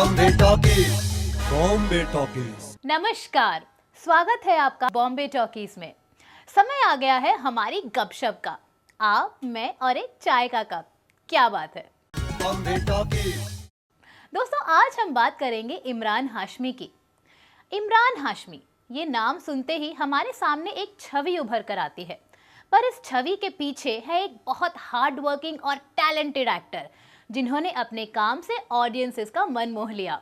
Bombay talkies, Bombay talkies. नमस्कार, स्वागत है आपका बॉम्बे टॉकीज में। समय आ गया है हमारी गपशप का। आप, मैं और एक चाय का कप। क्या बात है बॉम्बे टॉकीज। दोस्तों, आज हम बात करेंगे इमरान हाशमी की। इमरान हाशमी, ये नाम सुनते ही हमारे सामने एक छवि उभर कर आती है, पर इस छवि के पीछे है एक बहुत हार्ड वर्किंग और टैलेंटेड एक्टर जिन्होंने अपने काम से ऑडियंसेस का मन मोह लिया।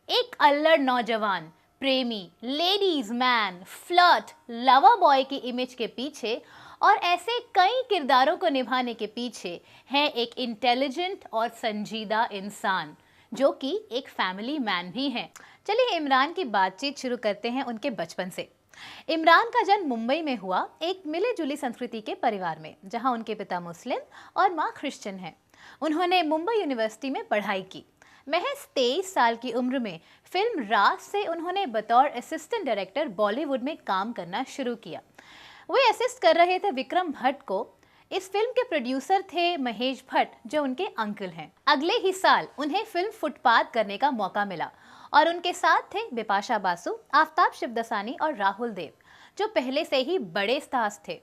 एक अल्लड़ नौजवान, प्रेमी, ladies man, flirt, lover boy की इमेज के पीछे और ऐसे कई किरदारों को निभाने के पीछे है एक इंटेलिजेंट और संजीदा इंसान जो कि एक फैमिली मैन भी हैं। चलिए इमरान की बातचीत शुरू करते हैं उनके बचपन से। इमरान का जन्म मुंबई में हुआ एक मिली जुली संस्कृति के परिवार में, जहां उनके पिता मुस्लिम और मां क्रिश्चियन हैं। उन्होंने मुंबई यूनिवर्सिटी में पढ़ाई की। महज 23 साल की उम्र में फिल्म राज से उन्होंने बतौर असिस्टेंट डायरेक्टर बॉलीवुड में काम करना शुरू किया। वे असिस्ट कर रहे थे विक्रम भट्ट को। इस फिल्म के प्रोड्यूसर थे महेश भट्ट, जो उनके अंकल हैं। अगले ही साल उन्हें फिल्म फुटपाथ करने का मौका मिला और उनके साथ थे बिपाशा बासु, आफ्ताब शिवदसानी और राहुल देव, जो पहले से ही बड़े स्टार्स थे।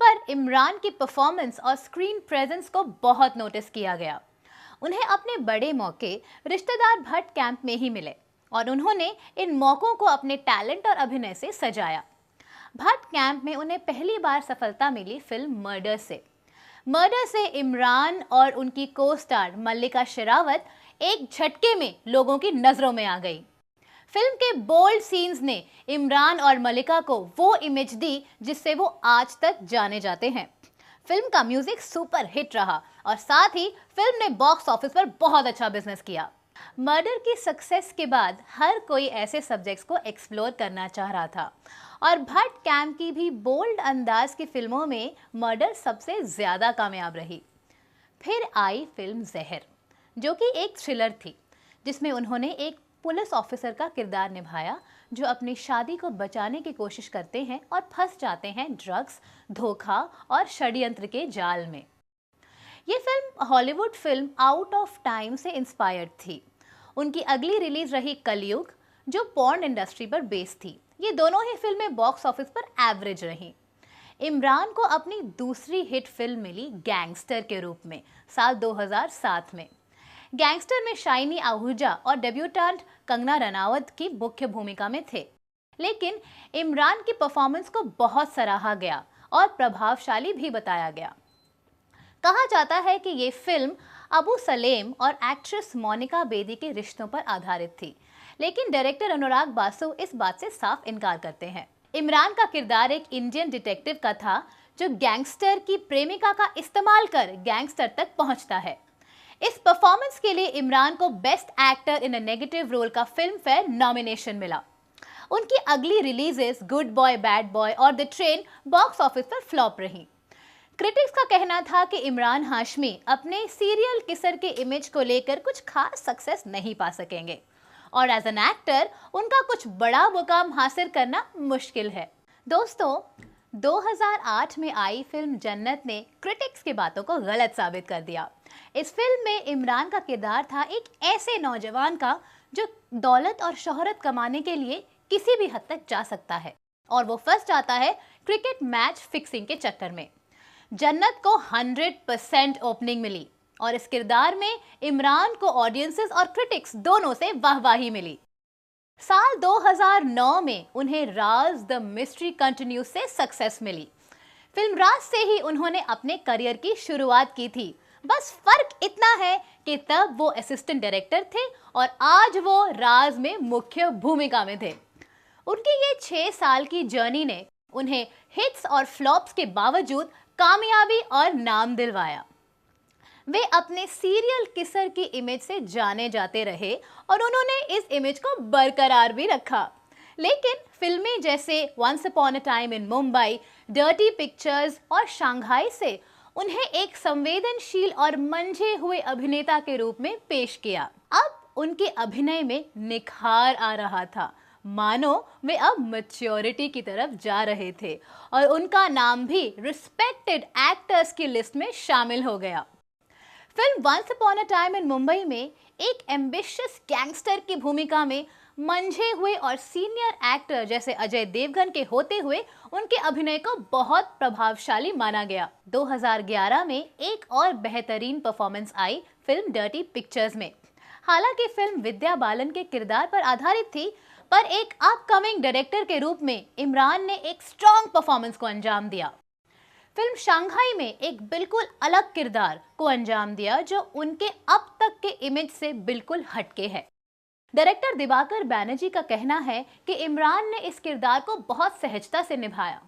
पर इमरान की परफॉर्मेंस और स्क्रीन प्रेजेंस को बहुत नोटिस किया गया। उन्हें अपने बड़े मौके रिश्तेदार भट्ट कैंप में ही मिले और उन्होंने इन मौकों को अपने टैलेंट और अभिनय से सजाया। भट्ट कैंप में उन्हें पहली बार सफलता मिली फिल्म मर्डर से। मर्डर से इमरान और उनकी को स्टार मल्लिका शेरावत एक झटके में लोगों की नजरों में आ गई। फिल्म के बोल्ड सीन्स ने इमरान और मल्लिका को वो इमेज दी जिससे वो आज तक जाने जाते हैं। फिल्म का म्यूजिक सुपर हिट रहा और साथ ही फिल्म ने बॉक्स ऑफिस पर बहुत अच्छा बिजनेस किया। मर्डर की सक्सेस के बाद हर कोई ऐसे सब्जेक्ट्स को एक्सप्लोर करना चाह रहा था और भट्ट कैंप की भी बोल्ड अंदाज की फिल्मों में मर्डर सबसे ज्यादा कामयाब रही। फिर आई फिल्म जहर, जो कि एक थ्रिलर थी जिसमें उन्होंने एक पुलिस ऑफिसर का किरदार निभाया जो अपनी शादी को बचाने की कोशिश करते हैं और फंस जाते हैं ड्रग्स, धोखा और षड्यंत्र के जाल में। ये film Hollywood film out of time से इंस्पायर्ड थी। उनकी अगली रिलीज रही कलयुग, जो पॉर्न इंडस्ट्री पर बेस्ड थी। ये दोनों ही फिल्में बॉक्स ऑफिस पर एवरेज रहीं। इमरान को अपनी दूसरी हिट फिल्म मिली गैंगस्टर के रूप में साल 2007 में। गैंगस्टर में शाइनी आहूजा और डेब्यूटेंट कंगना रनावत की मुख्य भूमिका में थे, लेकिन इमरान की परफॉर्मेंस को बहुत सराहा गया और प्रभावशाली भी बताया गया। कहा जाता है कि ये फिल्म अबू सलेम और एक्ट्रेस मोनिका बेदी के रिश्तों पर आधारित थी, लेकिन डायरेक्टर अनुराग बासु इस बात से साफ इनकार करते हैं। इमरान का किरदार एक इंडियन डिटेक्टिव का था जो गैंगस्टर की प्रेमिका का इस्तेमाल कर गैंगस्टर तक पहुंचता है। इस परफॉर्मेंस के लिए इमरान को best actor in a negative role का फिल्म फेयर नॉमिनेशन मिला। उनकी अगली releases good boy, bad boy और द ट्रेन बॉक्स ऑफिस पर फ्लॉप रही। क्रिटिक्स का कहना था कि इमरान हाशमी अपने सीरियल किसर के इमेज को लेकर कुछ खास सक्सेस नहीं पा सकेंगे और एज एन एक्टर उनका कुछ बड़ा मुकाम हासिल करना मुश्किल है। दोस्तों, 2008 में आई फिल्म जन्नत ने क्रिटिक्स की बातों को गलत साबित कर दिया। इस फिल्म में इमरान का किरदार था एक ऐसे नौजवान का जो दौलत और शोहरत कमाने के लिए किसी भी हद तक जा सकता है और वो फंस जाता है क्रिकेट मैच फिक्सिंग के चक्कर में। जन्नत को 100% ओपनिंग मिली और इस किरदार में इमरान को ऑडियंसेस और क्रिटिक्स दोनों से वाहवाही मिली। साल 2009 में उन्हें राज द मिस्ट्री कंटिन्यू से सक्सेस मिली। फिल्म राज से ही उन्होंने अपने करियर की शुरुआत की थी। बस फर्क इतना है कि तब वो असिस्टेंट डायरेक्टर थे और आज वो राज में मुख्य भूमिका में थे। उनकी ये 6 साल की जर्नी ने उन्हें हिट्स और फ्लॉप्स के बावजूद कामयाबी और नाम दिलवाया। वे अपने सीरियल किसर की इमेज से जाने जाते रहे और उन्होंने इस इमेज को बरकरार भी रखा। लेकिन फिल्में जैसे once upon a time in Mumbai, dirty pictures और शंघाई से उन्हें एक संवेदनशील और मंझे हुए अभिनेता के रूप में पेश किया। अब उनके अभिनय में निखार आ रहा था, मानो वे अब मैच्योरिटी की तरफ जा रहे थे और उनका नाम भी रिस्पेक्टेड एक्टर्स की लिस्ट में शामिल हो गया। Film once upon a time in Mumbai में एक एम्बिशियस गैंगस्टर की भूमिका में मंझे हुए और सीनियर एक्टर जैसे अजय देवगन के होते हुए उनके अभिनय को बहुत प्रभावशाली माना गया। 2011 में एक और बेहतरीन परफॉर्मेंस आई फिल्म डर्टी पिक्चर्स में। हालांकि फिल्म विद्या बालन के किरदार पर आधारित थी, पर एक अपकमिंग डायरेक्टर के रूप में इमरान ने एक स्ट्रॉन्ग परफॉर्मेंस को अंजाम दिया। फिल्म शंघाई में एक बिल्कुल अलग किरदार को अंजाम दिया जो उनके अब तक के इमेज से बिल्कुल हटके है। डायरेक्टर दिवाकर बैनर्जी का कहना है कि इमरान ने इस किरदार को बहुत सहजता से निभाया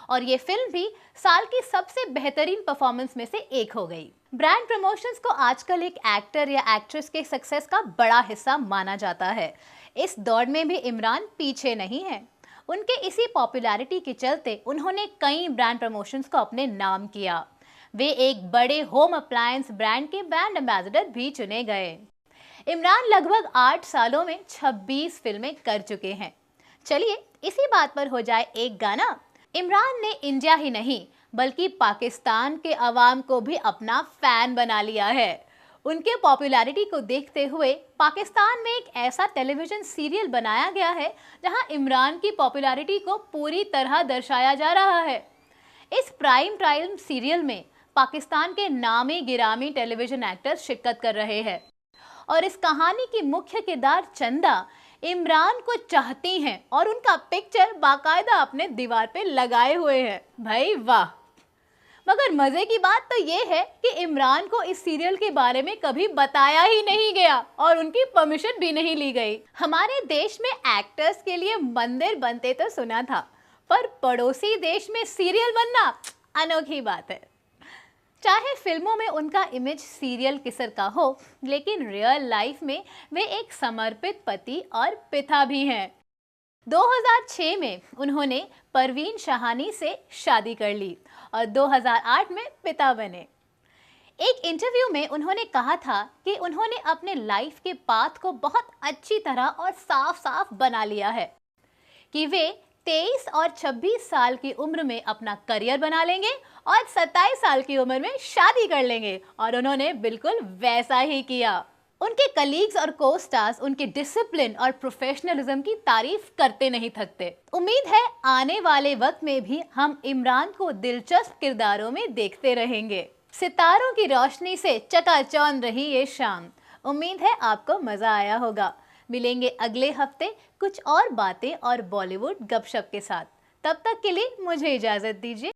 और ये फिल्म भी साल की सबसे बेहतरीन परफॉर्मेंस में से एक हो गई। ब्रांड प्रमोशंस को आजकल एक एक्टर या एक्ट्रेस के सक्सेस का बड़ा हिस्सा माना जाता है। इस दौड़ में भी इमरान पीछे नहीं है। उनके इसी पॉपुलैरिटी के चलते उन्होंने कई ब्रांड प्रमोशंस को अपने नाम किया। वे एक बड़े होम अप्लायंस ब्रांड के ब्रांड एम्बेसडर भी चुने गए। इमरान लगभग 8 सालों में 26 फिल्में कर चुके हैं। चलिए इसी बात पर हो जाए एक गाना। इमरान ने इंडिया ही नहीं बल्कि पाकिस्तान के अवाम को भी अपना फैन बना लिया है। उनके पॉपुलैरिटी को देखते हुए पाकिस्तान में एक ऐसा टेलीविजन सीरियल बनाया गया है जहां इमरान की पॉपुलैरिटी को पूरी तरह दर्शाया जा रहा है। इस प्राइम टाइम सीरियल में पाकिस्तान के नामी गिरामी टेलीविजन एक्टर्स शिरकत कर रहे हैं और इस कहानी की मुख्य किरदार चंदा इमरान को चाहती हैं और उनका पिक्चर बाकायदा अपने दीवार पे लगाए हुए हैं। भाई वाह! मगर मजे की बात तो ये है कि इमरान को इस सीरियल के बारे में कभी बताया ही नहीं गया और उनकी परमिशन भी नहीं ली गई। हमारे देश में एक्टर्स के लिए मंदिर बनते तो सुना था, पर पड़ोसी देश में सीरियल बनना अनोखी बात है। चाहे फिल्मों में उनका इमेज सीरियल किसर का हो, लेकिन रियल लाइफ में वे एक समर्पित पति और पिता भी हैं। 2006 में उन्होंने परवीन शाहानी से शादी कर ली और 2008 में पिता बने। एक इंटरव्यू में उन्होंने कहा था कि उन्होंने अपने लाइफ के पाथ को बहुत अच्छी तरह और साफ बना लिया है कि वे 23 और 26 साल की उम्र में अपना करियर बना लेंगे और 27 साल की उम्र में शादी कर लेंगे, और उन्होंने बिल्कुल वैसा ही किया। उनके कलीग्स और को स्टार्स उनके डिसिप्लिन और प्रोफेशनलिज्म की तारीफ करते नहीं थकते। उम्मीद है आने वाले वक्त में भी हम इमरान को दिलचस्प किरदारों में देखते रहेंगे। सितारों की रोशनी से चकाचौंध रही ये शाम। उम्मीद है आपको मजा आया होगा। मिलेंगे अगले हफ्ते कुछ और बातें और बॉलीवुड गपशप के साथ। तब तक के लिए मुझे इजाजत दीजिए।